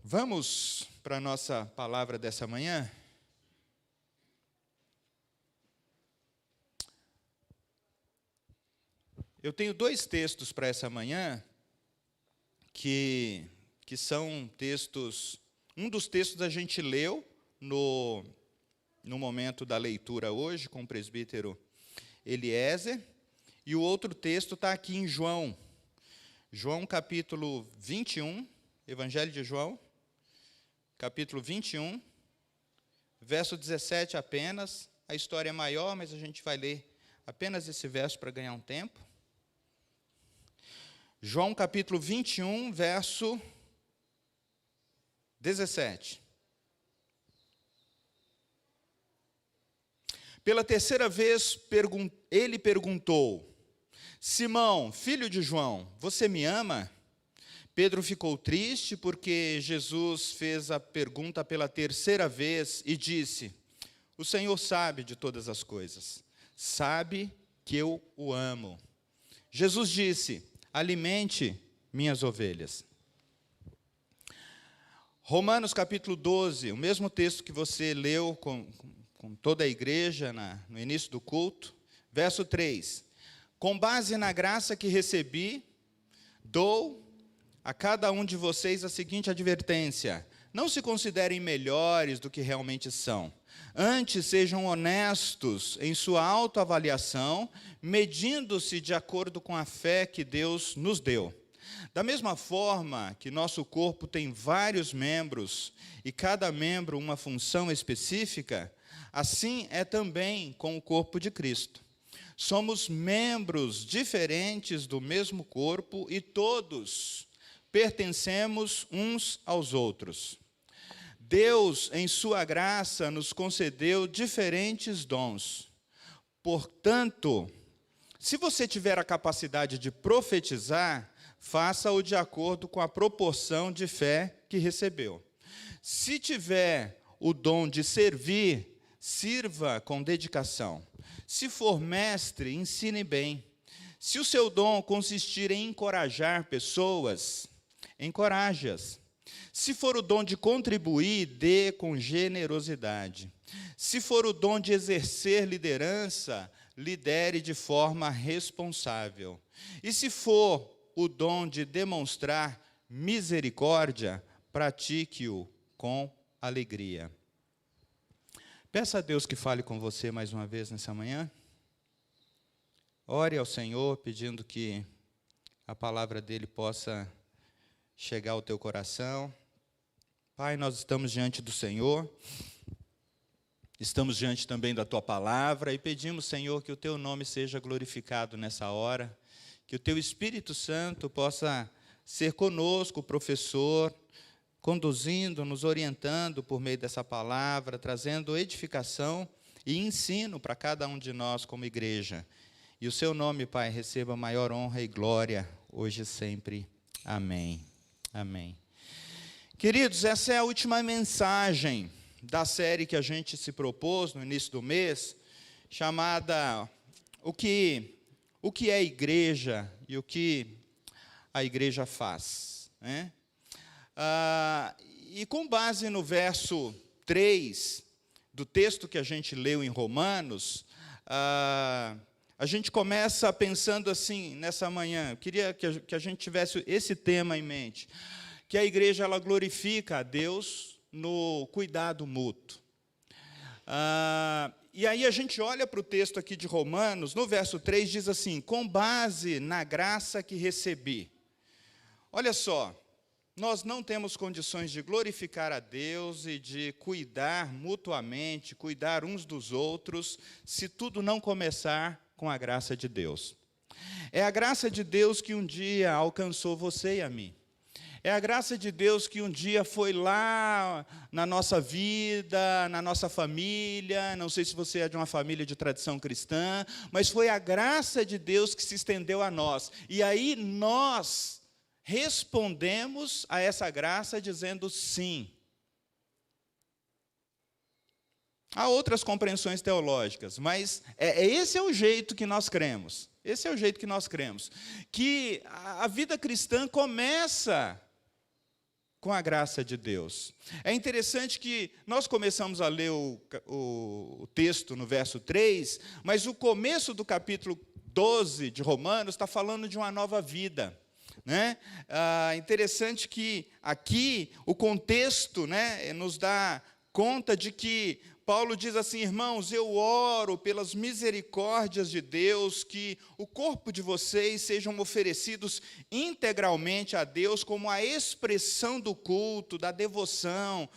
Vamos para a nossa palavra dessa manhã? Eu tenho dois textos para essa manhã, que são textos... Um dos textos a gente leu no momento da leitura hoje, com o presbítero Eliezer, e o outro texto está aqui em João. João capítulo 21, Evangelho de João, capítulo 21, verso 17 apenas. A história é maior, mas a gente vai ler apenas esse verso para ganhar um tempo. João capítulo 21, verso 17. Pela terceira vez, ele perguntou: Simão, filho de João, você me ama? Pedro ficou triste porque Jesus fez a pergunta pela terceira vez e disse: o Senhor sabe de todas as coisas, sabe que eu o amo. Jesus disse: alimente minhas ovelhas. Romanos capítulo 12, o mesmo texto que você leu com toda a igreja no início do culto, verso 3. Com base na graça que recebi, dou a cada um de vocês a seguinte advertência: não se considerem melhores do que realmente são. Antes, sejam honestos em sua autoavaliação, medindo-se de acordo com a fé que Deus nos deu. Da mesma forma que nosso corpo tem vários membros, e cada membro uma função específica, assim é também com o corpo de Cristo. Somos membros diferentes do mesmo corpo e todos pertencemos uns aos outros. Deus, em sua graça, nos concedeu diferentes dons. Portanto, se você tiver a capacidade de profetizar, faça-o de acordo com a proporção de fé que recebeu. Se tiver o dom de servir, sirva com dedicação. Se for mestre, ensine bem. Se o seu dom consistir em encorajar pessoas, encoraje-as. Se for o dom de contribuir, dê com generosidade. Se for o dom de exercer liderança, lidere de forma responsável. E se for o dom de demonstrar misericórdia, pratique-o com alegria. Peça a Deus que fale com você mais uma vez nessa manhã. Ore ao Senhor, pedindo que a palavra dele possa chegar ao teu coração. Pai, nós estamos diante do Senhor, estamos diante também da tua palavra e pedimos, Senhor, que o teu nome seja glorificado nessa hora, que o teu Espírito Santo possa ser conosco, professor, conduzindo, nos orientando por meio dessa palavra, trazendo edificação e ensino para cada um de nós como igreja. E o seu nome, Pai, receba maior honra e glória, hoje e sempre. Amém. Amém. Queridos, essa é a última mensagem da série que a gente se propôs no início do mês, chamada O que é igreja e o que a igreja faz, né? E com base no verso 3 do texto que a gente leu em Romanos, a gente começa pensando assim, nessa manhã, eu queria que a gente tivesse esse tema em mente, que a igreja ela glorifica a Deus no cuidado mútuo. E aí a gente olha para o texto aqui de Romanos, no verso 3 diz assim: com base na graça que recebi. Olha só, nós não temos condições de glorificar a Deus e de cuidar mutuamente, cuidar uns dos outros, se tudo não começar com a graça de Deus. É a graça de Deus que um dia alcançou você e a mim. É a graça de Deus que um dia foi lá na nossa vida, na nossa família, não sei se você é de uma família de tradição cristã, mas foi a graça de Deus que se estendeu a nós. E aí nós respondemos a essa graça dizendo sim. Há outras compreensões teológicas, mas esse é o jeito que nós cremos. Esse é o jeito que nós cremos. Que a vida cristã começa com a graça de Deus. É interessante que nós começamos a ler o texto no verso 3, mas o começo do capítulo 12 de Romanos está falando de uma nova vida. Né? Interessante que aqui o contexto, né, nos dá conta de que Paulo diz assim: irmãos, eu oro pelas misericórdias de Deus, que o corpo de vocês sejam oferecidos integralmente a Deus como a expressão do culto, da devoção.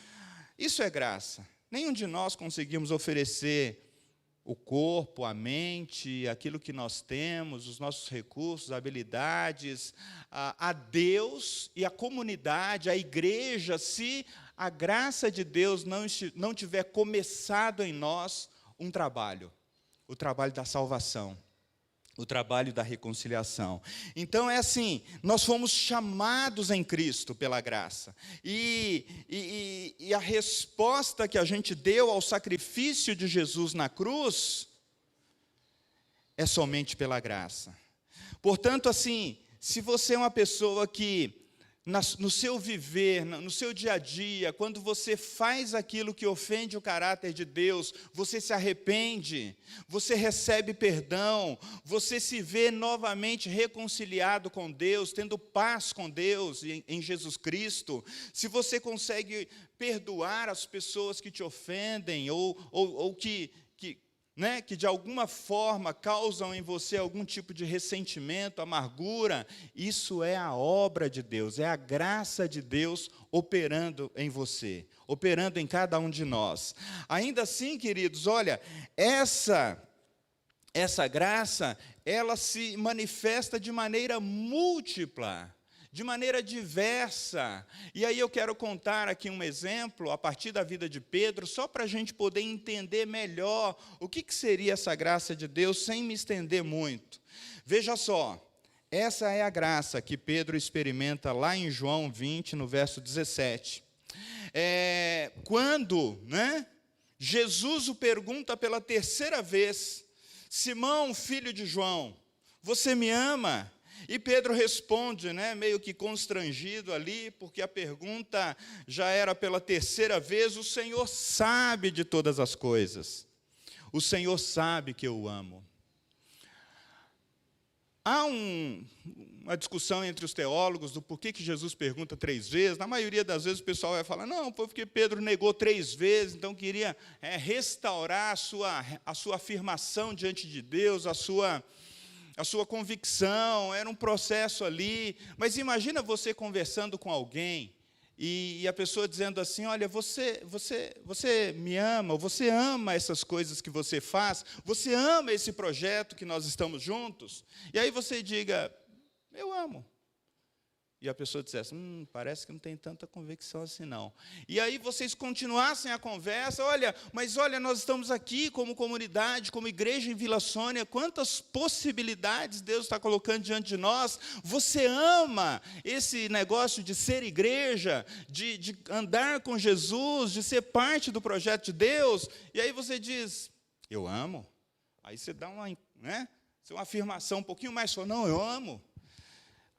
Isso é graça. Nenhum de nós conseguimos oferecer o corpo, a mente, aquilo que nós temos, os nossos recursos, habilidades, a Deus e a comunidade, a igreja, se a graça de Deus não tiver começado em nós um trabalho, o trabalho da salvação, o trabalho da reconciliação. Então é assim, nós fomos chamados em Cristo pela graça, e a resposta que a gente deu ao sacrifício de Jesus na cruz é somente pela graça. Portanto, assim, se você é uma pessoa que no seu viver, no seu dia a dia, quando você faz aquilo que ofende o caráter de Deus, você se arrepende, você recebe perdão, você se vê novamente reconciliado com Deus, tendo paz com Deus em Jesus Cristo, se você consegue perdoar as pessoas que te ofendem ou que de alguma forma causam em você algum tipo de ressentimento, amargura, isso é a obra de Deus, é a graça de Deus operando em você, operando em cada um de nós. Ainda assim, queridos, olha, essa graça, ela se manifesta de maneira múltipla, de maneira diversa. E aí eu quero contar aqui um exemplo, a partir da vida de Pedro, só para a gente poder entender melhor o que seria essa graça de Deus, sem me estender muito. Veja só, essa é a graça que Pedro experimenta lá em João 20, no verso 17. Quando, Jesus o pergunta pela terceira vez: Simão, filho de João, você me ama? E Pedro responde, meio que constrangido ali, porque a pergunta já era pela terceira vez: o Senhor sabe de todas as coisas, o Senhor sabe que eu o amo. Há uma discussão entre os teólogos do porquê que Jesus pergunta 3 vezes. Na maioria das vezes o pessoal vai falar: não, foi porque Pedro negou 3 vezes, então queria restaurar a sua afirmação diante de Deus, a sua convicção, era um processo ali. Mas imagina você conversando com alguém e a pessoa dizendo assim: olha, você me ama, ou você ama essas coisas que você faz, você ama esse projeto que nós estamos juntos. E aí você diga: eu amo. E a pessoa dissesse: parece que não tem tanta convicção assim não. E aí vocês continuassem a conversa: mas nós estamos aqui como comunidade, como igreja em Vila Sônia, quantas possibilidades Deus está colocando diante de nós. Você ama esse negócio de ser igreja, de andar com Jesus, de ser parte do projeto de Deus? E aí você diz: eu amo. Aí você dá uma afirmação um pouquinho mais só: não, eu amo.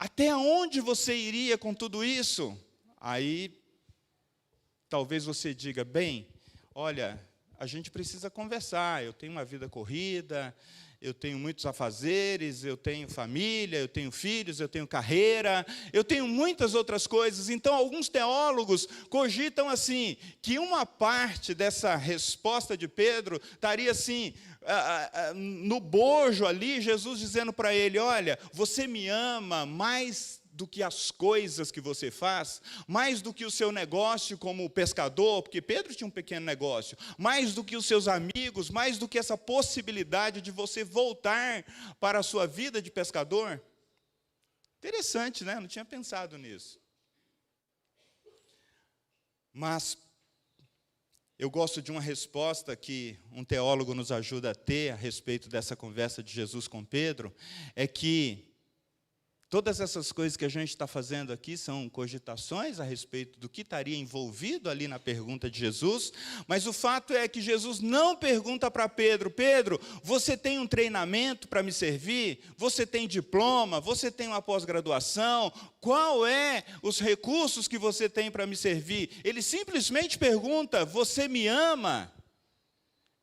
Até onde você iria com tudo isso? Aí, talvez você diga: bem, olha, a gente precisa conversar, eu tenho uma vida corrida, eu tenho muitos afazeres, eu tenho família, eu tenho filhos, eu tenho carreira, eu tenho muitas outras coisas. Então, alguns teólogos cogitam assim, que uma parte dessa resposta de Pedro estaria assim, no bojo ali, Jesus dizendo para ele: olha, você me ama mais do que as coisas que você faz, mais do que o seu negócio como pescador, porque Pedro tinha um pequeno negócio, mais do que os seus amigos, mais do que essa possibilidade de você voltar para a sua vida de pescador. Interessante, né? Não tinha pensado nisso. Mas eu gosto de uma resposta que um teólogo nos ajuda a ter a respeito dessa conversa de Jesus com Pedro, é que Todas essas coisas que a gente está fazendo aqui são cogitações a respeito do que estaria envolvido ali na pergunta de Jesus, mas o fato é que Jesus não pergunta para Pedro: Pedro, você tem um treinamento para me servir? Você tem diploma? Você tem uma pós-graduação? Qual é os recursos que você tem para me servir? Ele simplesmente pergunta: você me ama?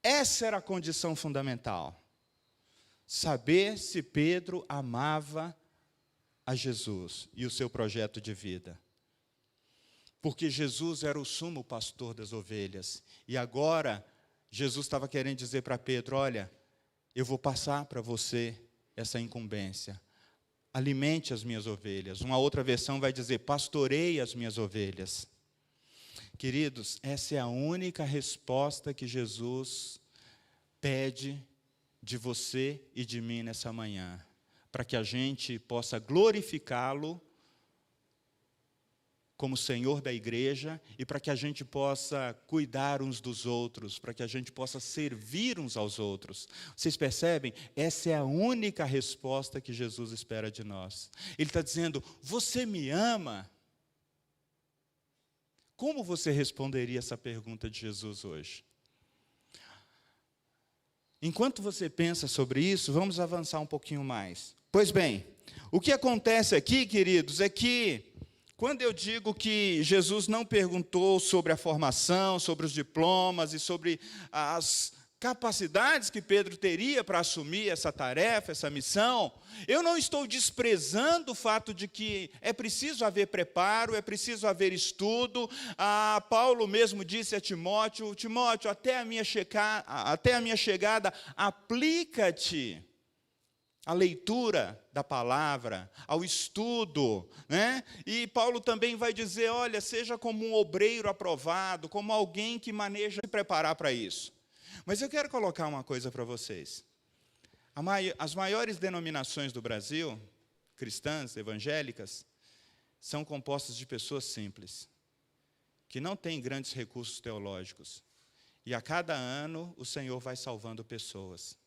Essa era a condição fundamental. Saber se Pedro amava a Jesus e o seu projeto de vida. Porque Jesus era o sumo pastor das ovelhas. E agora, Jesus estava querendo dizer para Pedro: olha, eu vou passar para você essa incumbência. Alimente as minhas ovelhas. Uma outra versão vai dizer: pastoreie as minhas ovelhas. Queridos, essa é a única resposta que Jesus pede de você e de mim nessa manhã, para que a gente possa glorificá-lo como Senhor da igreja e para que a gente possa cuidar uns dos outros, para que a gente possa servir uns aos outros. Vocês percebem? Essa é a única resposta que Jesus espera de nós. Ele está dizendo: você me ama? Como você responderia essa pergunta de Jesus hoje? Enquanto você pensa sobre isso, vamos avançar um pouquinho mais. Pois bem, o que acontece aqui, queridos, é que, quando eu digo que Jesus não perguntou sobre a formação, sobre os diplomas e sobre as capacidades que Pedro teria para assumir essa tarefa, essa missão, eu não estou desprezando o fato de que é preciso haver preparo, é preciso haver estudo. Paulo mesmo disse a Timóteo: Timóteo, até a minha chegada, aplica-te à leitura da palavra, ao estudo, né? E Paulo também vai dizer: olha, seja como um obreiro aprovado, como alguém que maneja se preparar para isso. Mas eu quero colocar uma coisa para vocês. As maiores denominações do Brasil, cristãs, evangélicas, são compostas de pessoas simples, que não têm grandes recursos teológicos. E a cada ano o Senhor vai salvando pessoas.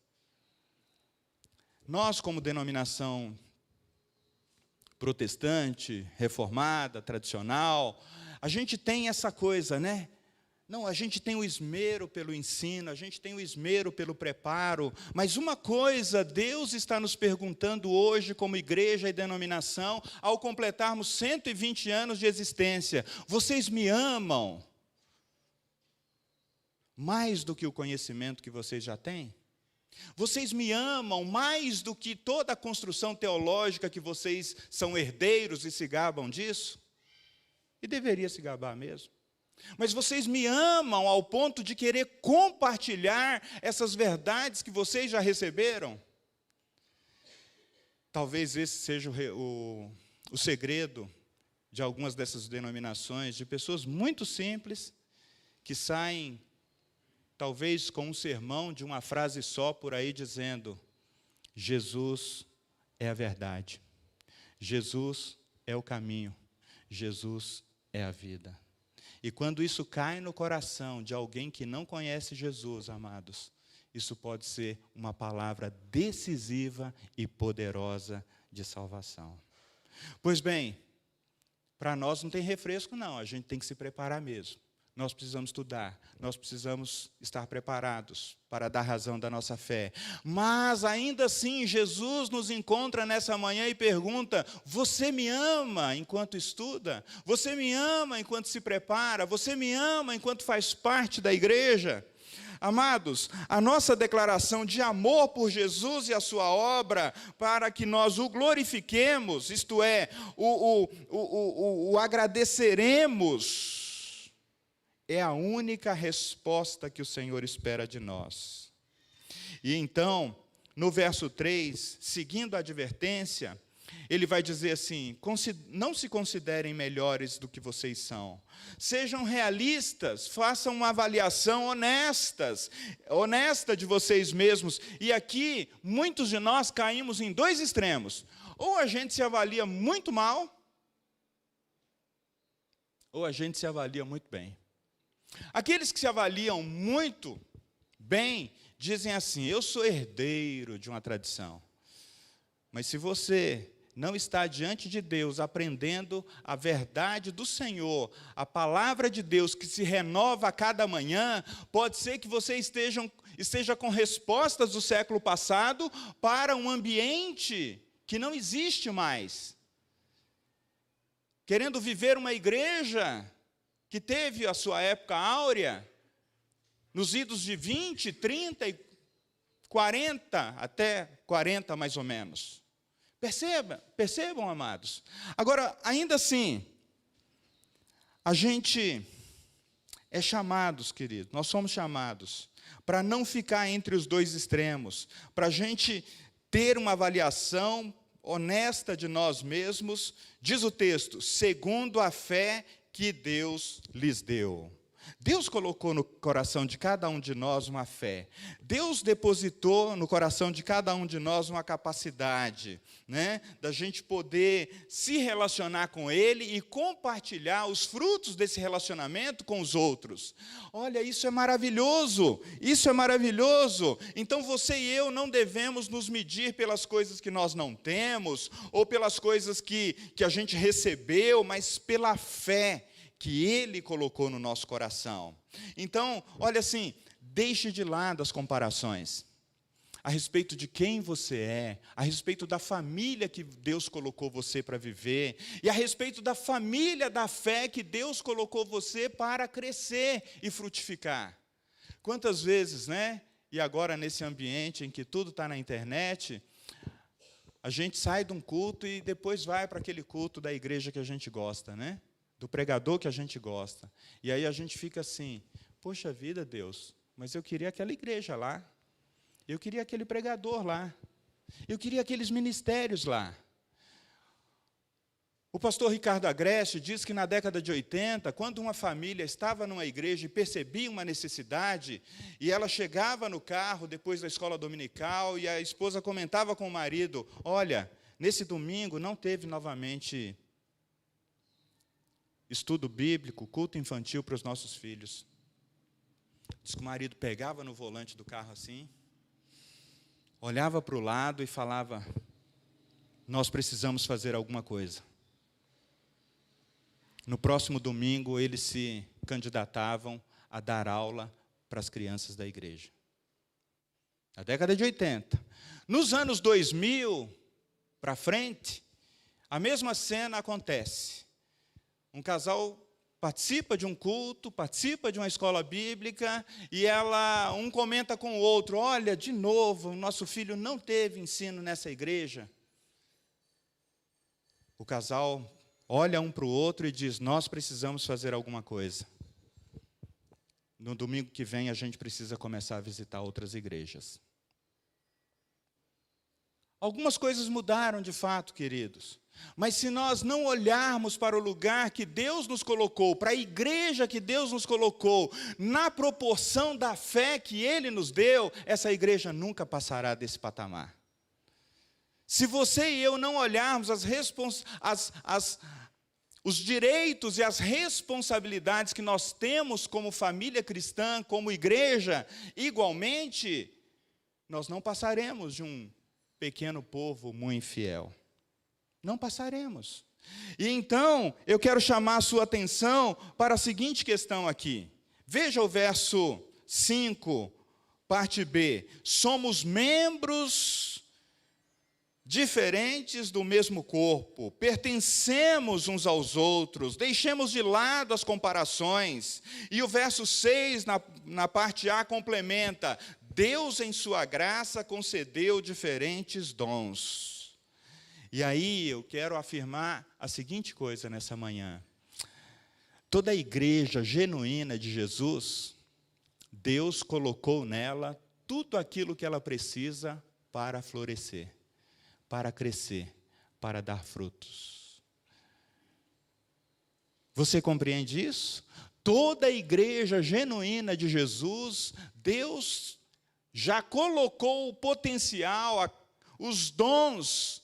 Nós, como denominação protestante, reformada, tradicional, a gente tem essa coisa, né? Não, a gente tem o esmero pelo ensino, a gente tem o esmero pelo preparo, mas uma coisa Deus está nos perguntando hoje, como igreja e denominação, ao completarmos 120 anos de existência: vocês me amam mais do que o conhecimento que vocês já têm? Vocês me amam mais do que toda a construção teológica que vocês são herdeiros e se gabam disso? E deveria se gabar mesmo. Mas vocês me amam ao ponto de querer compartilhar essas verdades que vocês já receberam? Talvez esse seja o segredo de algumas dessas denominações, de pessoas muito simples, que saem, talvez com um sermão de uma frase só por aí, dizendo: Jesus é a verdade, Jesus é o caminho, Jesus é a vida. E quando isso cai no coração de alguém que não conhece Jesus, amados, isso pode ser uma palavra decisiva e poderosa de salvação. Pois bem, para nós não tem refresco não, a gente tem que se preparar mesmo. Nós precisamos estudar, nós precisamos estar preparados para dar razão da nossa fé. Mas, ainda assim, Jesus nos encontra nessa manhã e pergunta: você me ama enquanto estuda? Você me ama enquanto se prepara? Você me ama enquanto faz parte da igreja? Amados, a nossa declaração de amor por Jesus e a sua obra, para que nós o glorifiquemos, isto é, o agradeceremos, é a única resposta que o Senhor espera de nós. E então, no verso 3, seguindo a advertência, ele vai dizer assim: não se considerem melhores do que vocês são. Sejam realistas, façam uma avaliação honesta de vocês mesmos. E aqui, muitos de nós caímos em dois extremos. Ou a gente se avalia muito mal, ou a gente se avalia muito bem. Aqueles que se avaliam muito bem, dizem assim: eu sou herdeiro de uma tradição. Mas se você não está diante de Deus aprendendo a verdade do Senhor, a palavra de Deus que se renova a cada manhã, pode ser que você esteja com respostas do século passado para um ambiente que não existe mais. Querendo viver uma igreja que teve a sua época áurea, nos idos de 20, 30 e 40, até 40 mais ou menos. Percebam, amados. Agora, ainda assim, a gente é chamados, querido, nós somos chamados para não ficar entre os dois extremos, para a gente ter uma avaliação honesta de nós mesmos, diz o texto, segundo a fé que Deus lhes deu. Deus colocou no coração de cada um de nós uma fé. Deus depositou no coração de cada um de nós uma capacidade, da gente poder se relacionar com Ele e compartilhar os frutos desse relacionamento com os outros. Olha, isso é maravilhoso, isso é maravilhoso. Então você e eu não devemos nos medir pelas coisas que nós não temos, ou pelas coisas que a gente recebeu, mas pela fé que Ele colocou no nosso coração. Então, olha assim, deixe de lado as comparações a respeito de quem você é, a respeito da família que Deus colocou você para viver, e a respeito da família da fé que Deus colocou você para crescer e frutificar. Quantas vezes, e agora nesse ambiente em que tudo está na internet, a gente sai de um culto e depois vai para aquele culto da igreja que a gente gosta, do pregador que a gente gosta. E aí a gente fica assim, poxa vida, Deus, mas eu queria aquela igreja lá, eu queria aquele pregador lá, eu queria aqueles ministérios lá. O pastor Ricardo Agreste diz que na década de 80, quando uma família estava numa igreja e percebia uma necessidade, e ela chegava no carro depois da escola dominical, e a esposa comentava com o marido, olha, nesse domingo não teve novamente estudo bíblico, culto infantil para os nossos filhos. Diz que o marido pegava no volante do carro assim, olhava para o lado e falava, nós precisamos fazer alguma coisa. No próximo domingo, eles se candidatavam a dar aula para as crianças da igreja. Na década de 80. Nos anos 2000, para frente, a mesma cena acontece. Um casal participa de um culto, participa de uma escola bíblica, e um comenta com o outro, olha, de novo, nosso filho não teve ensino nessa igreja. O casal olha um para o outro e diz, nós precisamos fazer alguma coisa. No domingo que vem, a gente precisa começar a visitar outras igrejas. Algumas coisas mudaram de fato, queridos. Mas se nós não olharmos para o lugar que Deus nos colocou, para a igreja que Deus nos colocou, na proporção da fé que Ele nos deu, essa igreja nunca passará desse patamar. Se você e eu não olharmos os direitos e as responsabilidades que nós temos como família cristã, como igreja, igualmente, nós não passaremos de um pequeno povo muito infiel. Não passaremos. E então, eu quero chamar a sua atenção para a seguinte questão aqui. Veja o verso 5, parte B. Somos membros diferentes do mesmo corpo, pertencemos uns aos outros, deixemos de lado as comparações. E o verso 6, na parte A, complementa, Deus em sua graça concedeu diferentes dons. E aí eu quero afirmar a seguinte coisa nessa manhã. Toda a igreja genuína de Jesus, Deus colocou nela tudo aquilo que ela precisa para florescer, para crescer, para dar frutos. Você compreende isso? Toda a igreja genuína de Jesus, Deus já colocou o potencial, os dons,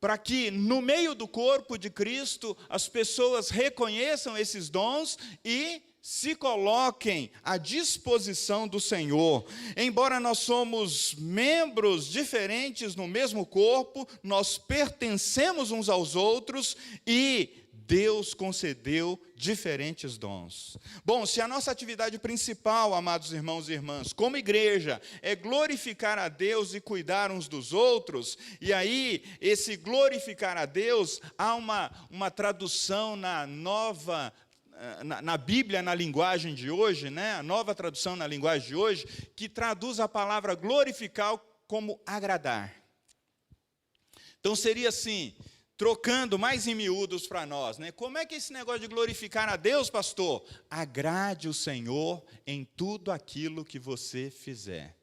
para que no meio do corpo de Cristo as pessoas reconheçam esses dons e se coloquem à disposição do Senhor. Embora nós somos membros diferentes no mesmo corpo, nós pertencemos uns aos outros e Deus concedeu diferentes dons. Bom, se a nossa atividade principal, amados irmãos e irmãs, como igreja, é glorificar a Deus e cuidar uns dos outros, e aí, esse glorificar a Deus, há uma tradução na Bíblia, na linguagem de hoje, né? A nova tradução na linguagem de hoje, que traduz a palavra glorificar como agradar. Então seria assim, trocando mais em miúdos para nós, né? Como é que é esse negócio de glorificar a Deus, pastor? Agrade o Senhor em tudo aquilo que você fizer.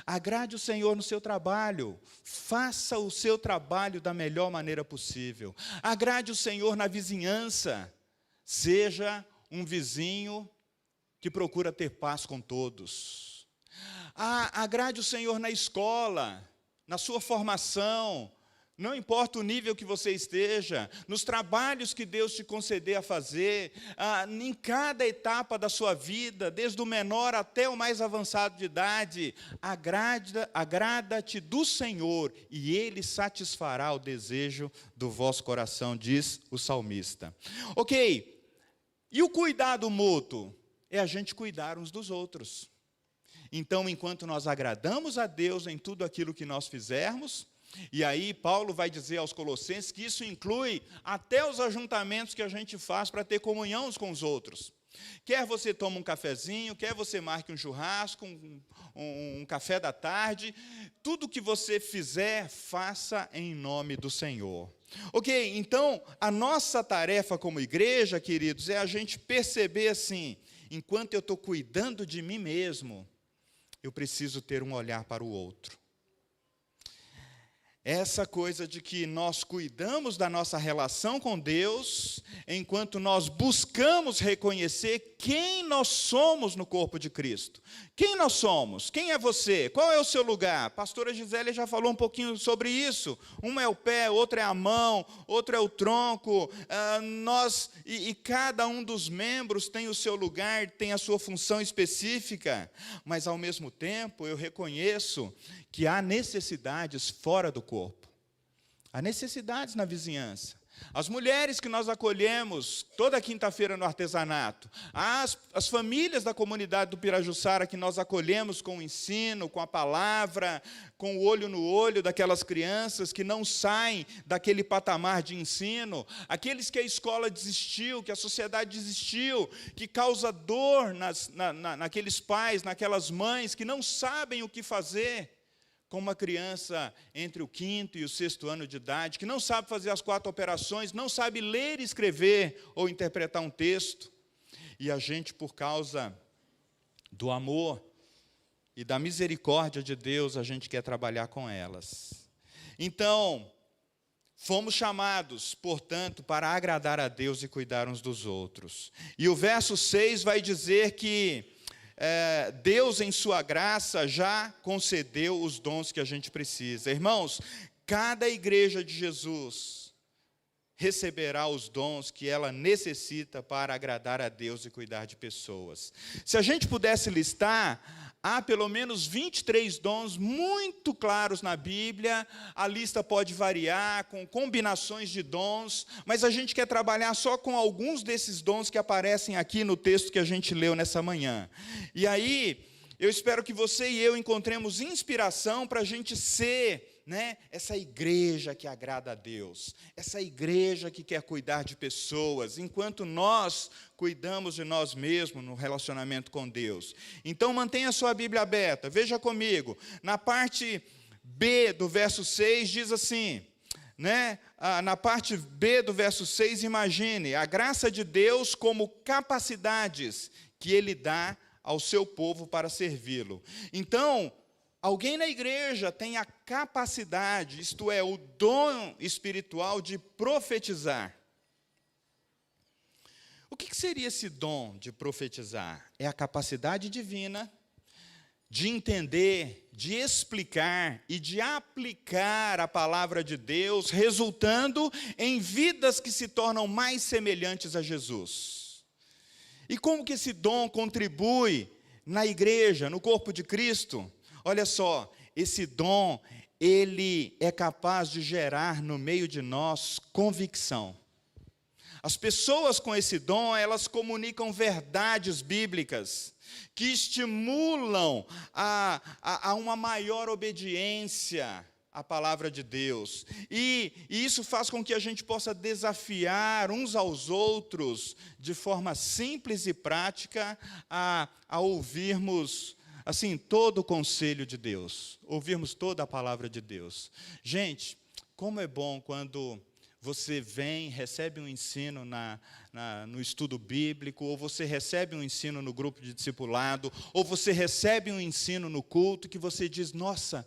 Agrade o Senhor no seu trabalho, faça o seu trabalho da melhor maneira possível. Agrade o Senhor na vizinhança, seja um vizinho que procura ter paz com todos. Agrade o Senhor na escola, na sua formação, não importa o nível que você esteja, nos trabalhos que Deus te conceder a fazer, em cada etapa da sua vida, desde o menor até o mais avançado de idade, agrada-te do Senhor, e Ele satisfará o desejo do vosso coração, diz o salmista. Ok, e o cuidado mútuo? É a gente cuidar uns dos outros. Então, enquanto nós agradamos a Deus em tudo aquilo que nós fizermos, e aí Paulo vai dizer aos Colossenses que isso inclui até os ajuntamentos que a gente faz para ter comunhão uns com os outros. Quer você tome um cafezinho, quer você marque um churrasco, um café da tarde, tudo que você fizer, faça em nome do Senhor. Ok, então, a nossa tarefa como igreja, queridos, é a gente perceber assim, enquanto eu estou cuidando de mim mesmo, eu preciso ter um olhar para o outro. Essa coisa de que nós cuidamos da nossa relação com Deus, enquanto nós buscamos reconhecer quem nós somos no corpo de Cristo. Quem nós somos? Quem é você? Qual é o seu lugar? A pastora Gisele já falou um pouquinho sobre isso. Um é o pé, outro é a mão, outro é o tronco. E cada um dos membros tem o seu lugar, tem a sua função específica. Mas, ao mesmo tempo, eu reconheço que há necessidades fora do corpo. Há necessidades na vizinhança. As mulheres que nós acolhemos toda quinta-feira no artesanato, as famílias da comunidade do Pirajussara que nós acolhemos com o ensino, com a palavra, com o olho no olho daquelas crianças que não saem daquele patamar de ensino, aqueles que a escola desistiu, que a sociedade desistiu, que causa dor naqueles pais, naquelas mães que não sabem o que fazer com uma criança entre o 5º e o 6º ano de idade, que não sabe fazer as 4 operações, não sabe ler, escrever ou interpretar um texto. E a gente, por causa do amor e da misericórdia de Deus, a gente quer trabalhar com elas. Então, fomos chamados, portanto, para agradar a Deus e cuidar uns dos outros. E o verso 6 vai dizer que Deus, em sua graça, já concedeu os dons que a gente precisa. Irmãos, cada igreja de Jesus receberá os dons que ela necessita para agradar a Deus e cuidar de pessoas. Se a gente pudesse listar, há pelo menos 23 dons muito claros na Bíblia. A lista pode variar com combinações de dons, mas a gente quer trabalhar só com alguns desses dons que aparecem aqui no texto que a gente leu nessa manhã. E aí, eu espero que você e eu encontremos inspiração para a gente ser, essa igreja que agrada a Deus, essa igreja que quer cuidar de pessoas, enquanto nós cuidamos de nós mesmos no relacionamento com Deus. Então, mantenha a sua Bíblia aberta, veja comigo, na parte B do verso 6, diz assim, na parte B do verso 6, imagine, a graça de Deus como capacidades que Ele dá ao seu povo para servi-lo. Então, alguém na igreja tem a capacidade, isto é, o dom espiritual de profetizar. O que seria esse dom de profetizar? É a capacidade divina de entender, de explicar e de aplicar a palavra de Deus, resultando em vidas que se tornam mais semelhantes a Jesus. E como que esse dom contribui na igreja, no corpo de Cristo? Olha só, esse dom, ele é capaz de gerar no meio de nós convicção. As pessoas com esse dom, elas comunicam verdades bíblicas, que estimulam a uma maior obediência à palavra de Deus. E isso faz com que a gente possa desafiar uns aos outros, de forma simples e prática, a ouvirmos, assim, todo o conselho de Deus, ouvirmos toda a palavra de Deus. Gente, como é bom quando você vem, recebe um ensino no estudo bíblico, ou você recebe um ensino no grupo de discipulado, ou você recebe um ensino no culto, que você diz, nossa,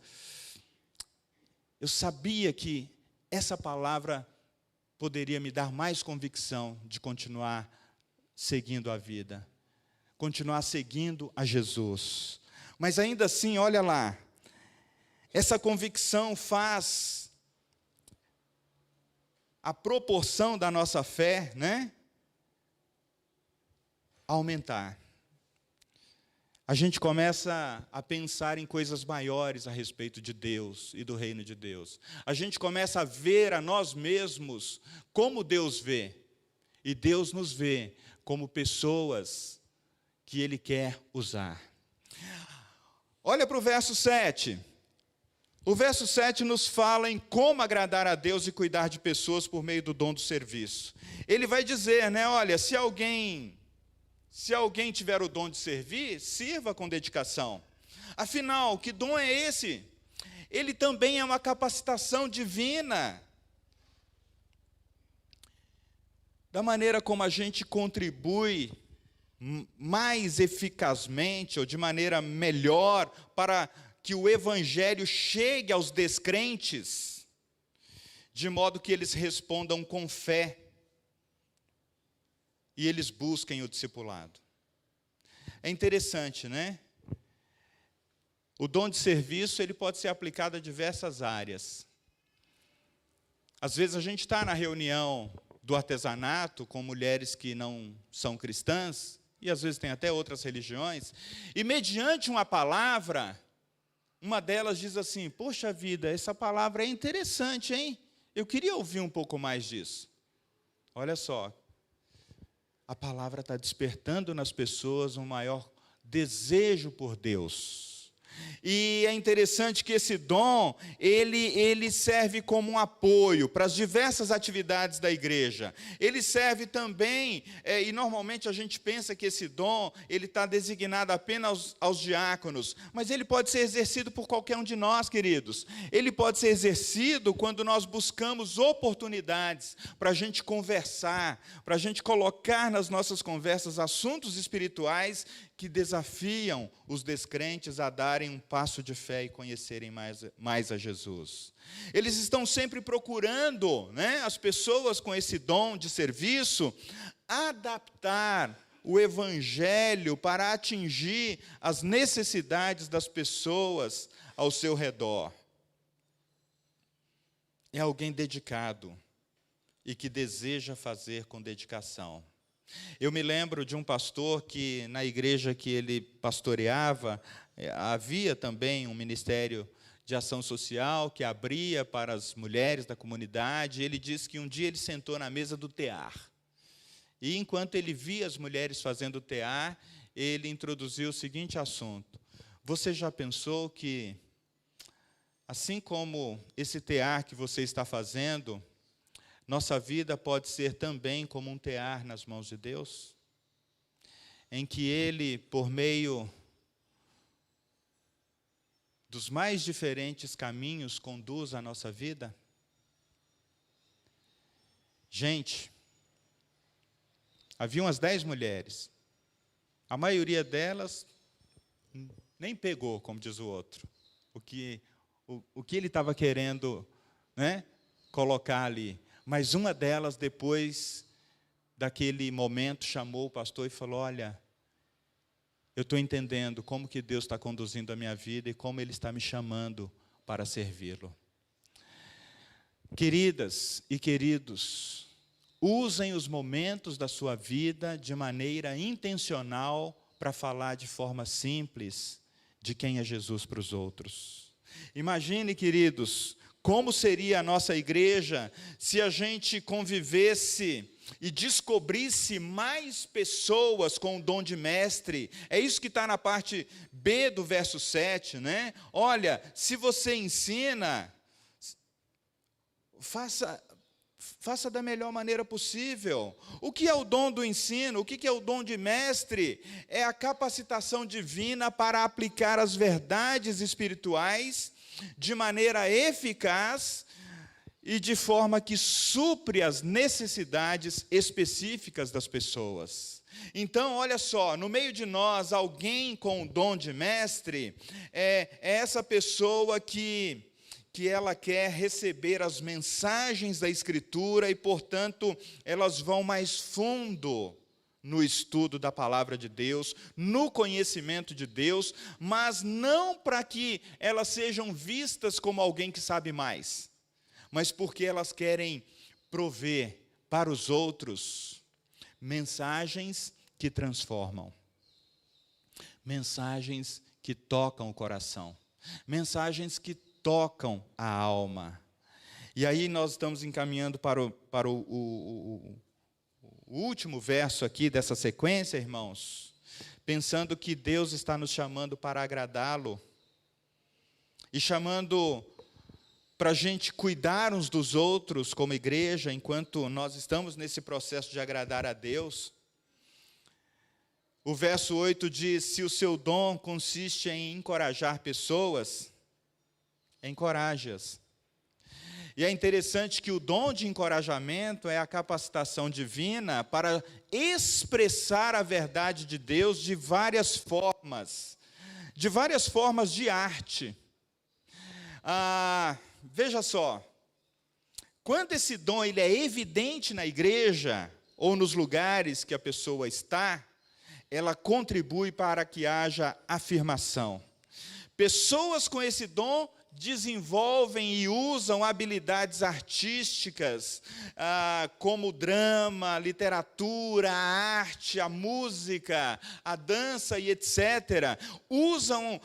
eu sabia que essa palavra poderia me dar mais convicção de continuar seguindo a vida, continuar seguindo a Jesus. Mas ainda assim, olha lá, essa convicção faz a proporção da nossa fé, né, aumentar. A gente começa a pensar em coisas maiores a respeito de Deus e do reino de Deus. A gente começa a ver a nós mesmos como Deus vê. E Deus nos vê como pessoas que Ele quer usar. Olha para o verso 7. O verso 7 nos fala em como agradar a Deus e cuidar de pessoas por meio do dom do serviço. Ele vai dizer, né, olha, se alguém tiver o dom de servir, sirva com dedicação. Afinal, que dom é esse? Ele também é uma capacitação divina. Da maneira como a gente contribui mais eficazmente, ou de maneira melhor, para que o evangelho chegue aos descrentes, de modo que eles respondam com fé e eles busquem o discipulado. É interessante, né? O dom de serviço, ele pode ser aplicado a diversas áreas. Às vezes a gente está na reunião do artesanato com mulheres que não são cristãs, e às vezes tem até outras religiões, e mediante uma palavra, uma delas diz assim, poxa vida, essa palavra é interessante, hein? Eu queria ouvir um pouco mais disso. Olha só, a palavra está despertando nas pessoas um maior desejo por Deus. E é interessante que esse dom, ele serve como um apoio para as diversas atividades da igreja. Ele serve também, e normalmente a gente pensa que esse dom, ele está designado apenas aos diáconos, mas ele pode ser exercido por qualquer um de nós, queridos. Ele pode ser exercido quando nós buscamos oportunidades para a gente conversar, para a gente colocar nas nossas conversas assuntos espirituais que desafiam os descrentes a darem um passo de fé e conhecerem mais a Jesus. Eles estão sempre procurando, né, as pessoas com esse dom de serviço, adaptar o evangelho para atingir as necessidades das pessoas ao seu redor. É alguém dedicado e que deseja fazer com dedicação. Eu me lembro de um pastor que, na igreja que ele pastoreava, havia também um ministério de ação social que abria para as mulheres da comunidade. Ele disse que um dia ele sentou na mesa do tear. E enquanto ele via as mulheres fazendo o tear, ele introduziu o seguinte assunto: você já pensou que, assim como esse tear que você está fazendo, nossa vida pode ser também como um tear nas mãos de Deus, em que Ele, por meio dos mais diferentes caminhos, conduz a nossa vida? Gente, havia umas 10 mulheres. A maioria delas nem pegou, como diz o outro, o que ele estava querendo, né, colocar ali. Mas uma delas, depois daquele momento, chamou o pastor e falou: olha, eu estou entendendo como que Deus está conduzindo a minha vida e como Ele está me chamando para servi-lo. Queridas e queridos, usem os momentos da sua vida de maneira intencional para falar de forma simples de quem é Jesus para os outros. Imagine, queridos, como seria a nossa igreja se a gente convivesse e descobrisse mais pessoas com o dom de mestre. É isso que está na parte B do verso 7, né? Olha, se você ensina, faça da melhor maneira possível. O que é o dom do ensino? O que é o dom de mestre? É a capacitação divina para aplicar as verdades espirituais de maneira eficaz e de forma que supre as necessidades específicas das pessoas. Então, olha só, no meio de nós, alguém com o dom de mestre é essa pessoa que ela quer receber as mensagens da Escritura e, portanto, elas vão mais fundo no estudo da palavra de Deus, no conhecimento de Deus, mas não para que elas sejam vistas como alguém que sabe mais, mas porque elas querem prover para os outros mensagens que transformam, mensagens que tocam o coração, mensagens que tocam a alma. E aí nós estamos encaminhando para o último verso aqui dessa sequência, irmãos, pensando que Deus está nos chamando para agradá-lo e chamando para a gente cuidar uns dos outros como igreja, enquanto nós estamos nesse processo de agradar a Deus. O verso 8 diz: se o seu dom consiste em encorajar pessoas, encoraje-as. E é interessante que o dom de encorajamento é a capacitação divina para expressar a verdade de Deus de várias formas de arte. Veja só, quando esse dom ele é evidente na igreja ou nos lugares que a pessoa está, ela contribui para que haja afirmação. Pessoas com esse dom desenvolvem e usam habilidades artísticas, como drama, literatura, a arte, a música, a dança e etc. Usam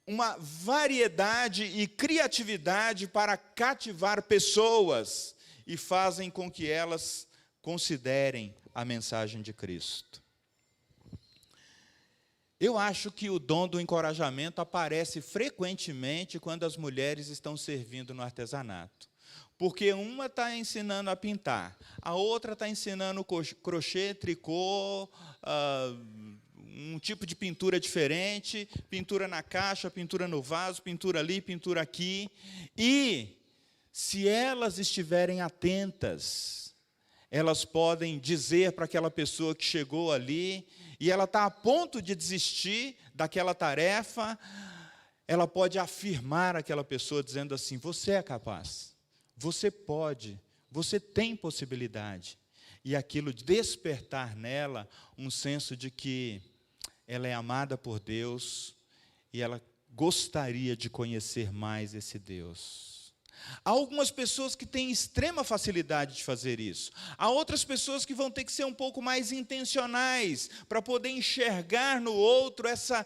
uma variedade e criatividade para cativar pessoas e fazem com que elas considerem a mensagem de Cristo. Eu acho que o dom do encorajamento aparece frequentemente quando as mulheres estão servindo no artesanato. Porque uma está ensinando a pintar, a outra está ensinando crochê, tricô, um tipo de pintura diferente, pintura na caixa, pintura no vaso, pintura ali, pintura aqui. E, se elas estiverem atentas, elas podem dizer para aquela pessoa que chegou ali, e ela está a ponto de desistir daquela tarefa, ela pode afirmar aquela pessoa dizendo assim: você é capaz, você pode, você tem possibilidade. E aquilo despertar nela um senso de que ela é amada por Deus e ela gostaria de conhecer mais esse Deus. Há algumas pessoas que têm extrema facilidade de fazer isso. Há outras pessoas que vão ter que ser um pouco mais intencionais para poder enxergar no outro essa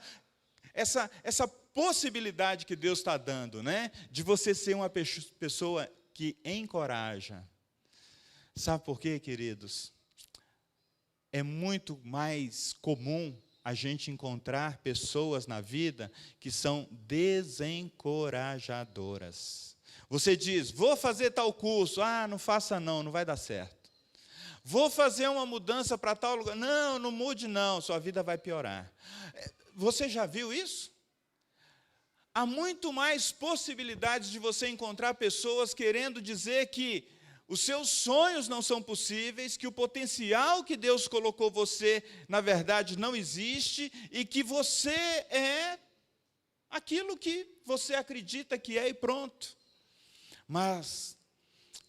possibilidade que Deus está dando, né? De você ser uma pessoa que encoraja. Sabe por quê, queridos? É muito mais comum a gente encontrar pessoas na vida que são desencorajadoras. Você diz: vou fazer tal curso. Não faça não, não vai dar certo. Vou fazer uma mudança para tal lugar. Não, não mude não, sua vida vai piorar. Você já viu isso? Há muito mais possibilidades de você encontrar pessoas querendo dizer que os seus sonhos não são possíveis, que o potencial que Deus colocou você, na verdade, não existe, e que você é aquilo que você acredita que é e pronto. Mas,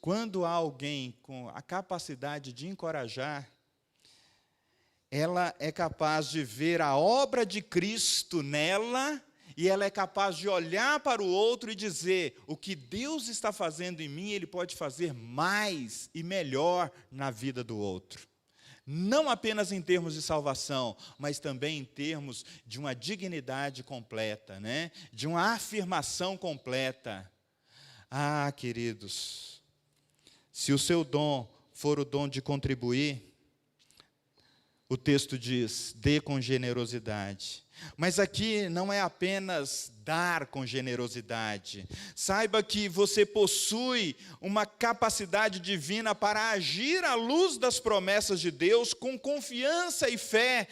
quando há alguém com a capacidade de encorajar, ela é capaz de ver a obra de Cristo nela, e ela é capaz de olhar para o outro e dizer: o que Deus está fazendo em mim, Ele pode fazer mais e melhor na vida do outro. Não apenas em termos de salvação, mas também em termos de uma dignidade completa, né? De uma afirmação completa. Ah, queridos, se o seu dom for o dom de contribuir, o texto diz: dê com generosidade. Mas aqui não é apenas dar com generosidade. Saiba que você possui uma capacidade divina para agir à luz das promessas de Deus com confiança e fé,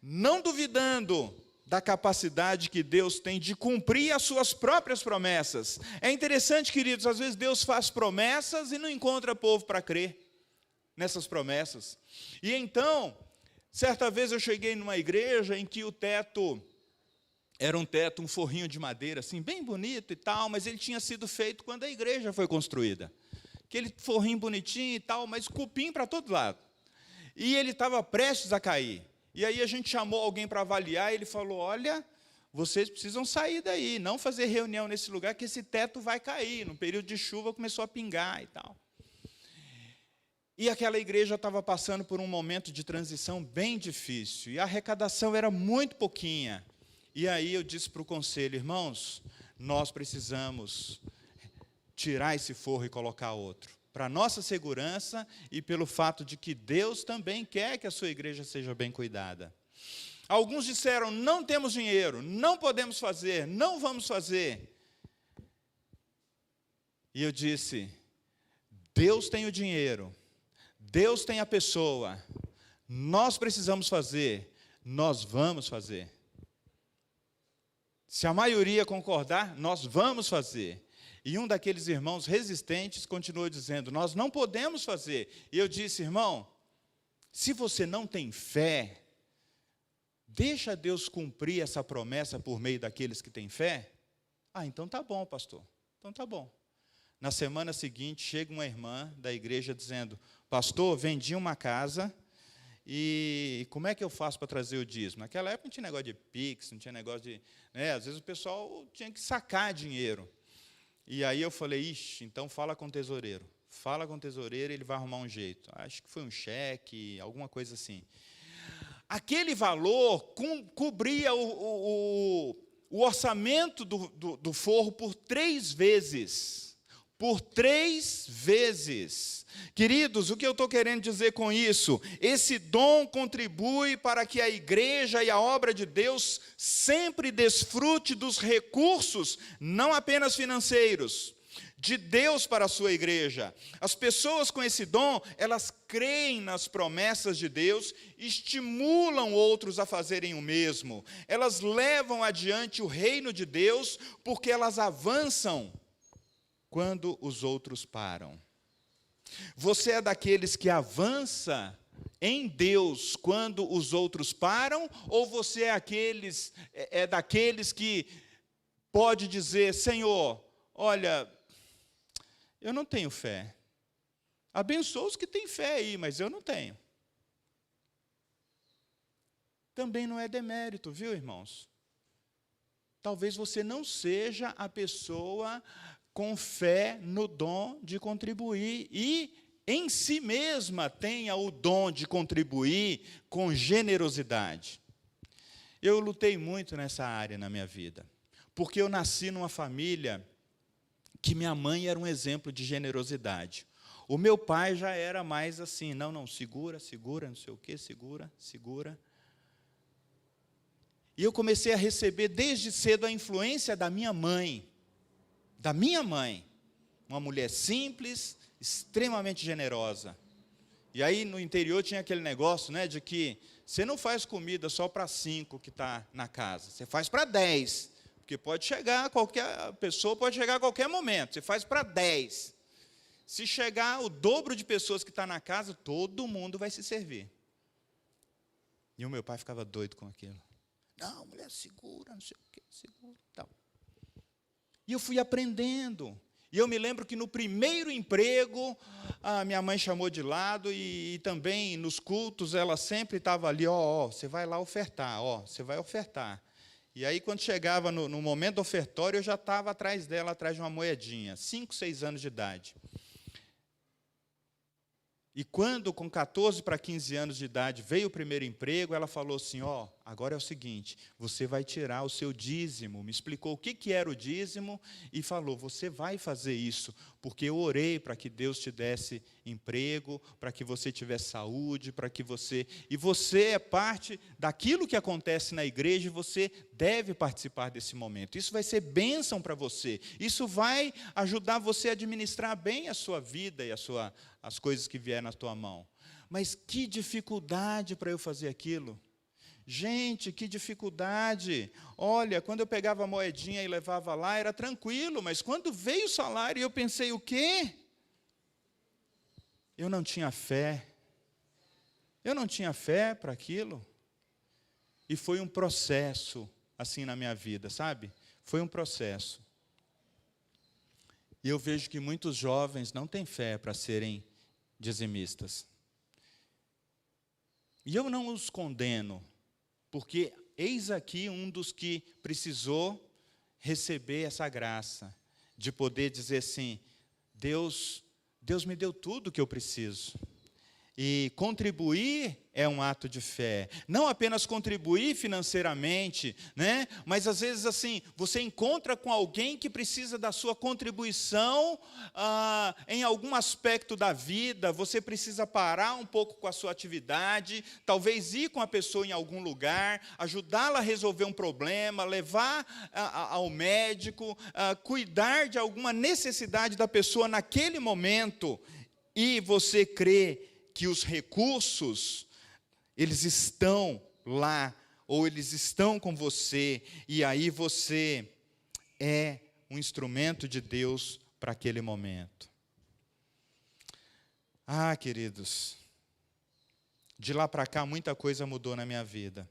não duvidando da capacidade que Deus tem de cumprir as suas próprias promessas. É interessante, queridos, às vezes Deus faz promessas e não encontra povo para crer nessas promessas. E então, certa vez eu cheguei numa igreja em que o teto era um forrinho de madeira, assim, bem bonito e tal, mas ele tinha sido feito quando a igreja foi construída. Aquele forrinho bonitinho e tal, mas cupim para todo lado. E ele estava prestes a cair. E aí a gente chamou alguém para avaliar, e ele falou: olha, vocês precisam sair daí, não fazer reunião nesse lugar, que esse teto vai cair. No período de chuva começou a pingar e tal. E aquela igreja estava passando por um momento de transição bem difícil, e a arrecadação era muito pouquinha. E aí eu disse para o conselho: irmãos, nós precisamos tirar esse forro e colocar outro, para nossa segurança e pelo fato de que Deus também quer que a sua igreja seja bem cuidada. Alguns disseram: não temos dinheiro, não podemos fazer, não vamos fazer. E eu disse: Deus tem o dinheiro, Deus tem a pessoa, nós precisamos fazer, nós vamos fazer. Se a maioria concordar, nós vamos fazer. E um daqueles irmãos resistentes continuou dizendo: nós não podemos fazer. E eu disse: irmão, se você não tem fé, deixa Deus cumprir essa promessa por meio daqueles que têm fé. Ah, então tá bom, pastor, então tá bom. Na semana seguinte, chega uma irmã da igreja dizendo: pastor, vendi uma casa, e como é que eu faço para trazer o dízimo? Naquela época não tinha negócio de Pix, não tinha negócio de... às vezes o pessoal tinha que sacar dinheiro. E aí eu falei: ixi, então fala com o tesoureiro. Fala com o tesoureiro, ele vai arrumar um jeito. Acho que foi um cheque, alguma coisa assim. Aquele valor cobria o orçamento do forro por 3 vezes. Por 3 vezes. Queridos, o que eu estou querendo dizer com isso? Esse dom contribui para que a igreja e a obra de Deus sempre desfrute dos recursos, não apenas financeiros, de Deus para a sua igreja. As pessoas com esse dom, elas creem nas promessas de Deus, estimulam outros a fazerem o mesmo. Elas levam adiante o reino de Deus, porque elas avançam quando os outros param. Você é daqueles que avança em Deus quando os outros param, ou você é daqueles que pode dizer: Senhor, olha, eu não tenho fé. Abençoa os que têm fé aí, mas eu não tenho. Também não é demérito, viu, irmãos? Talvez você não seja a pessoa com fé no dom de contribuir, e em si mesma tenha o dom de contribuir com generosidade. Eu lutei muito nessa área na minha vida, porque eu nasci numa família que minha mãe era um exemplo de generosidade. O meu pai já era mais assim: não, segura, não sei o quê, segura. E eu comecei a receber desde cedo a influência da minha mãe, uma mulher simples, extremamente generosa. E aí no interior tinha aquele negócio, né, de que você não faz comida só para 5 que está na casa, você faz para 10, porque qualquer pessoa pode chegar a qualquer momento, você faz para 10. Se chegar o dobro de pessoas que está na casa, todo mundo vai se servir. E o meu pai ficava doido com aquilo. Não, mulher, segura, não sei o quê, segura, tal. E eu fui aprendendo. E eu me lembro que no primeiro emprego, a minha mãe chamou de lado e também nos cultos ela sempre estava ali, você vai lá ofertar, você vai ofertar. E aí, quando chegava no momento ofertório, eu já estava atrás dela, atrás de uma moedinha, 5, 6 anos de idade. E quando, com 14 para 15 anos de idade, veio o primeiro emprego, ela falou assim, agora é o seguinte, você vai tirar o seu dízimo. Me explicou o que era o dízimo e falou, você vai fazer isso, porque eu orei para que Deus te desse emprego, para que você tivesse saúde, para que você... E você é parte daquilo que acontece na igreja e você deve participar desse momento. Isso vai ser bênção para você. Isso vai ajudar você a administrar bem a sua vida e as coisas que vierem na tua mão. Mas que dificuldade para eu fazer aquilo. Gente, que dificuldade. Olha, quando eu pegava a moedinha e levava lá, era tranquilo, mas quando veio o salário, eu pensei, o quê? Eu não tinha fé. Eu não tinha fé para aquilo. E foi um processo, assim, na minha vida, sabe? Foi um processo. E eu vejo que muitos jovens não têm fé para serem dizimistas. E eu não os condeno, porque eis aqui um dos que precisou receber essa graça, de poder dizer assim, Deus me deu tudo o que eu preciso. E contribuir é um ato de fé. Não apenas contribuir financeiramente, né? Mas às vezes assim, você encontra com alguém que precisa da sua contribuição em algum aspecto da vida, você precisa parar um pouco com a sua atividade, talvez ir com a pessoa em algum lugar, ajudá-la a resolver um problema, levar ao médico, cuidar de alguma necessidade da pessoa naquele momento, e você crê que os recursos, eles estão lá, ou eles estão com você, e aí você é um instrumento de Deus para aquele momento. Queridos, de lá para cá muita coisa mudou na minha vida.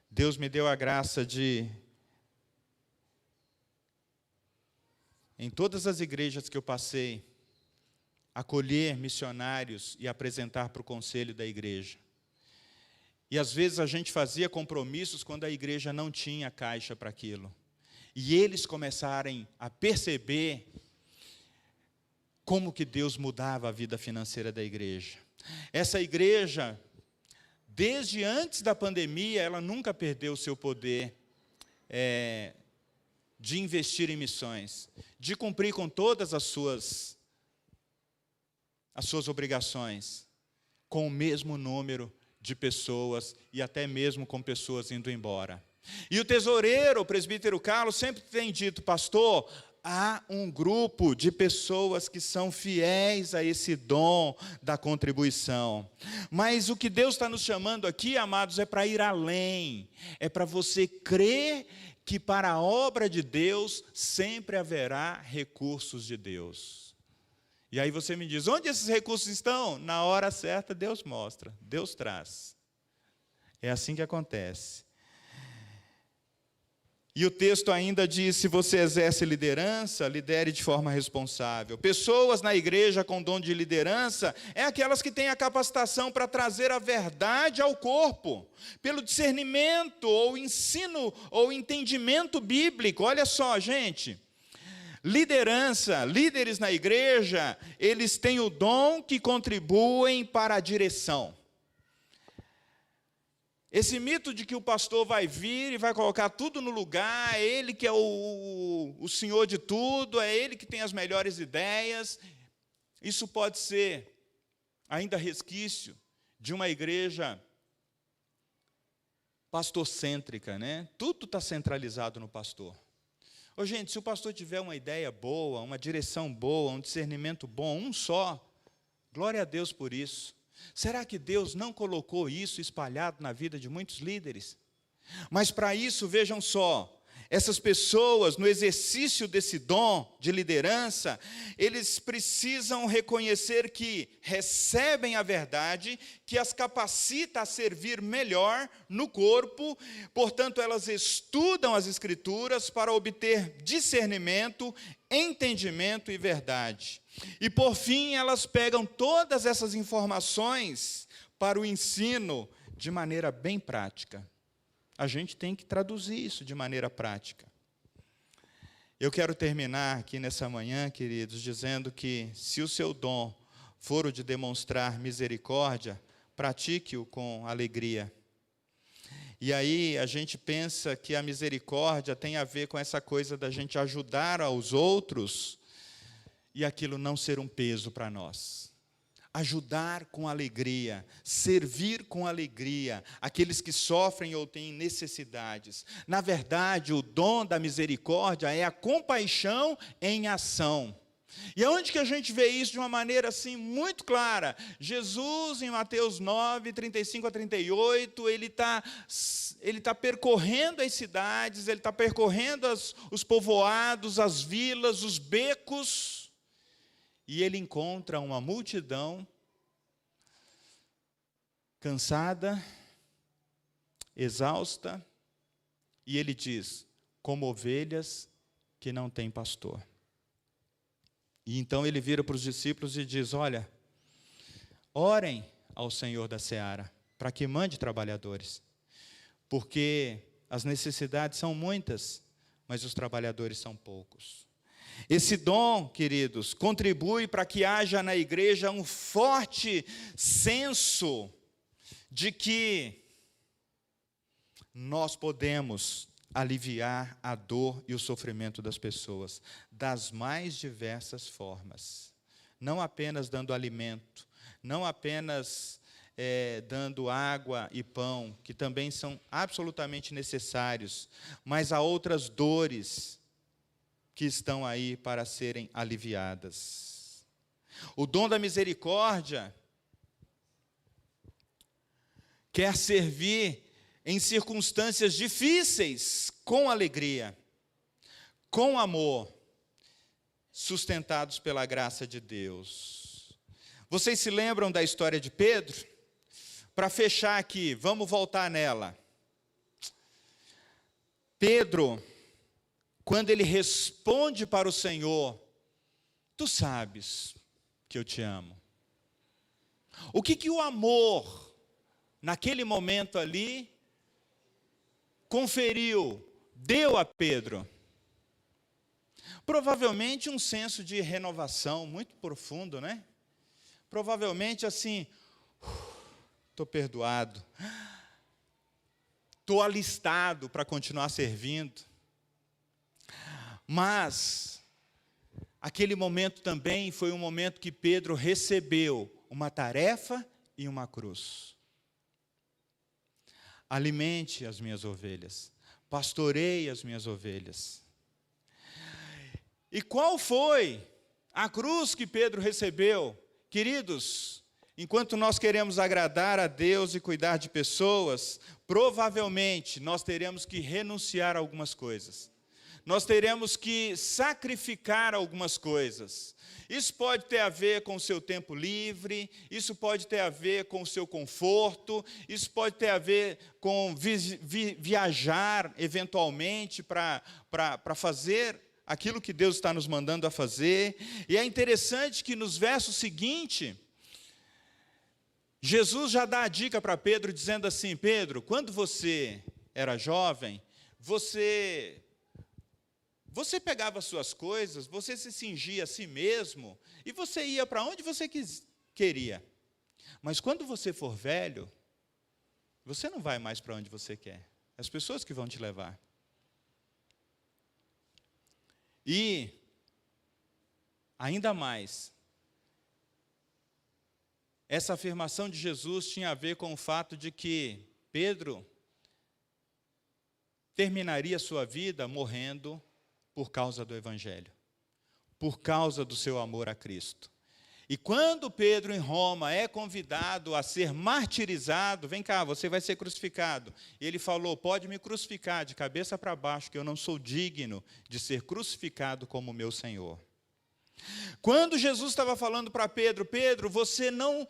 Deus me deu a graça de, em todas as igrejas que eu passei, acolher missionários e apresentar para o conselho da igreja. E às vezes a gente fazia compromissos quando a igreja não tinha caixa para aquilo. E eles começarem a perceber como que Deus mudava a vida financeira da igreja. Essa igreja, desde antes da pandemia, ela nunca perdeu o seu poder de investir em missões, de cumprir com todas as suas obrigações, com o mesmo número de pessoas e até mesmo com pessoas indo embora. E o tesoureiro, o presbítero Carlos, sempre tem dito, pastor, há um grupo de pessoas que são fiéis a esse dom da contribuição. Mas o que Deus está nos chamando aqui, amados, é para ir além, é para você crer que para a obra de Deus sempre haverá recursos de Deus. E aí você me diz, onde esses recursos estão? Na hora certa, Deus mostra, Deus traz. É assim que acontece. E o texto ainda diz, se você exerce liderança, lidere de forma responsável. Pessoas na igreja com dom de liderança é aquelas que têm a capacitação para trazer a verdade ao corpo, pelo discernimento, ou ensino, ou entendimento bíblico. Olha só, gente. Liderança, líderes na igreja, eles têm o dom que contribuem para a direção. Esse mito de que o pastor vai vir e vai colocar tudo no lugar, é ele que é o senhor de tudo, é ele que tem as melhores ideias, isso pode ser ainda resquício de uma igreja pastorcêntrica, né? Tudo está centralizado no pastor. Gente, se o pastor tiver uma ideia boa, uma direção boa, um discernimento bom, um só, glória a Deus por isso. Será que Deus não colocou isso espalhado na vida de muitos líderes? Mas para isso, vejam só, essas pessoas, no exercício desse dom de liderança, eles precisam reconhecer que recebem a verdade, que as capacita a servir melhor no corpo, portanto, elas estudam as Escrituras para obter discernimento, entendimento e verdade. E, por fim, elas pegam todas essas informações para o ensino de maneira bem prática. A gente tem que traduzir isso de maneira prática. Eu quero terminar aqui nessa manhã, queridos, dizendo que se o seu dom for o de demonstrar misericórdia, pratique-o com alegria. E aí a gente pensa que a misericórdia tem a ver com essa coisa da gente ajudar aos outros e aquilo não ser um peso para nós. Ajudar com alegria, servir com alegria aqueles que sofrem ou têm necessidades. Na verdade, o dom da misericórdia é a compaixão em ação. E aonde que a gente vê isso de uma maneira assim muito clara? Jesus, em Mateus 9, 35 a 38, ele tá percorrendo as cidades, ele está percorrendo os povoados, as vilas, os becos, e ele encontra uma multidão cansada, exausta, e ele diz, como ovelhas que não têm pastor. E então ele vira para os discípulos e diz, olha, orem ao Senhor da seara, para que mande trabalhadores, porque as necessidades são muitas, mas os trabalhadores são poucos. Esse dom, queridos, contribui para que haja na igreja um forte senso de que nós podemos aliviar a dor e o sofrimento das pessoas, das mais diversas formas. Não apenas dando alimento, não apenas dando água e pão, que também são absolutamente necessários, mas há outras dores que estão aí para serem aliviadas. O dom da misericórdia quer servir em circunstâncias difíceis, com alegria, com amor, sustentados pela graça de Deus. Vocês se lembram da história de Pedro? Para fechar aqui, vamos voltar nela. Pedro, quando ele responde para o Senhor, tu sabes que eu te amo. O que o amor, naquele momento ali, conferiu, deu a Pedro? Provavelmente um senso de renovação muito profundo, né? Provavelmente assim, estou perdoado, estou alistado para continuar servindo. Mas, aquele momento também foi um momento que Pedro recebeu uma tarefa e uma cruz. Alimente as minhas ovelhas, pastoreie as minhas ovelhas. E qual foi a cruz que Pedro recebeu? Queridos, enquanto nós queremos agradar a Deus e cuidar de pessoas, provavelmente nós teremos que renunciar a algumas coisas. Nós teremos que sacrificar algumas coisas. Isso pode ter a ver com o seu tempo livre, isso pode ter a ver com o seu conforto, isso pode ter a ver com viajar eventualmente para fazer aquilo que Deus está nos mandando a fazer. E é interessante que nos versos seguintes, Jesus já dá a dica para Pedro, dizendo assim, Pedro, quando você era jovem, você pegava as suas coisas, você se cingia a si mesmo, e você ia para onde você queria. Mas quando você for velho, você não vai mais para onde você quer. As pessoas que vão te levar. E, ainda mais, essa afirmação de Jesus tinha a ver com o fato de que Pedro terminaria sua vida morrendo por causa do Evangelho, por causa do seu amor a Cristo. E quando Pedro, em Roma, é convidado a ser martirizado, vem cá, você vai ser crucificado. E ele falou, pode me crucificar de cabeça para baixo, que eu não sou digno de ser crucificado como meu Senhor. Quando Jesus estava falando para Pedro, Pedro, você não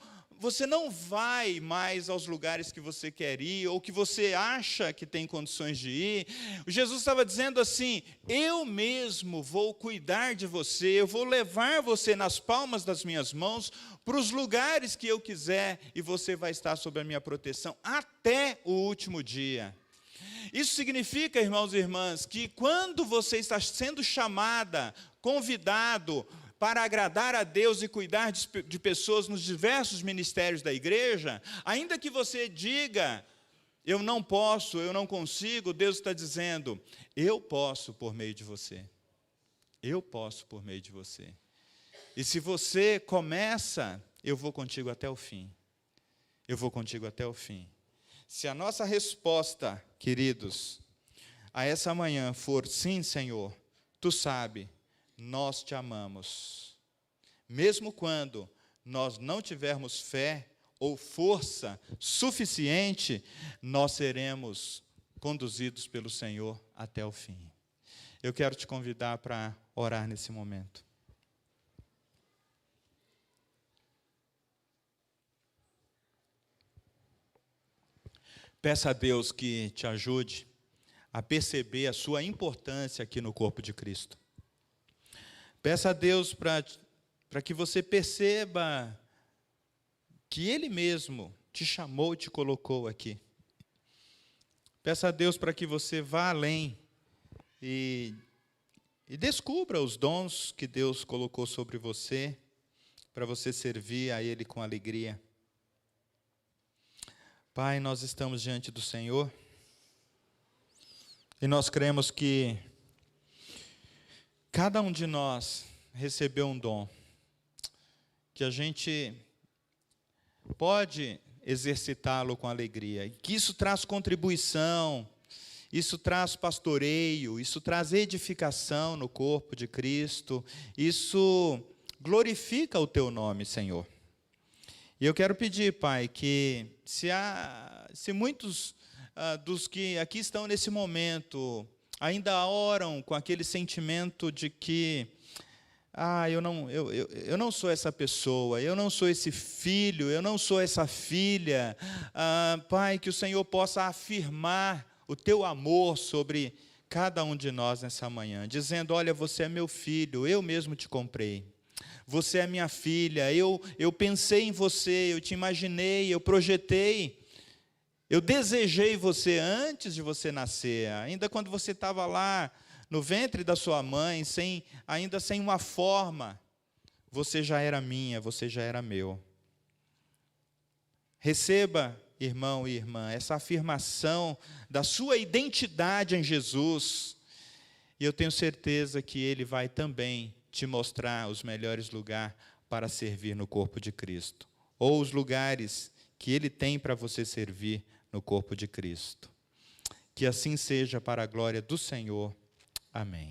vai mais aos lugares que você quer ir, ou que você acha que tem condições de ir. Jesus estava dizendo assim, eu mesmo vou cuidar de você, eu vou levar você nas palmas das minhas mãos, para os lugares que eu quiser, e você vai estar sob a minha proteção, até o último dia. Isso significa, irmãos e irmãs, que quando você está sendo chamada, convidado, para agradar a Deus e cuidar de pessoas nos diversos ministérios da igreja, ainda que você diga, eu não posso, eu não consigo, Deus está dizendo, eu posso por meio de você. Eu posso por meio de você. E se você começa, eu vou contigo até o fim. Eu vou contigo até o fim. Se a nossa resposta, queridos, a essa manhã for sim, Senhor, tu sabe, nós te amamos. Mesmo quando nós não tivermos fé ou força suficiente, nós seremos conduzidos pelo Senhor até o fim. Eu quero te convidar para orar nesse momento. Peça a Deus que te ajude a perceber a sua importância aqui no corpo de Cristo. Peça a Deus para que você perceba que Ele mesmo te chamou e te colocou aqui. Peça a Deus para que você vá além e descubra os dons que Deus colocou sobre você, para você servir a Ele com alegria. Pai, nós estamos diante do Senhor e nós cremos que cada um de nós recebeu um dom, que a gente pode exercitá-lo com alegria, e que isso traz contribuição, isso traz pastoreio, isso traz edificação no corpo de Cristo, isso glorifica o teu nome, Senhor. E eu quero pedir, Pai, que se muitos dos que aqui estão nesse momento ainda oram com aquele sentimento de que eu não sou essa pessoa, eu não sou esse filho, eu não sou essa filha. Pai, que o Senhor possa afirmar o teu amor sobre cada um de nós nessa manhã, dizendo, olha, você é meu filho, eu mesmo te comprei. Você é minha filha, eu pensei em você, eu te imaginei, eu projetei, eu desejei você antes de você nascer, ainda quando você estava lá no ventre da sua mãe, ainda sem uma forma, você já era minha, você já era meu. Receba, irmão e irmã, essa afirmação da sua identidade em Jesus, e eu tenho certeza que Ele vai também te mostrar os melhores lugares para servir no corpo de Cristo, ou os lugares que Ele tem para você servir no corpo de Cristo. Que assim seja para a glória do Senhor. Amém.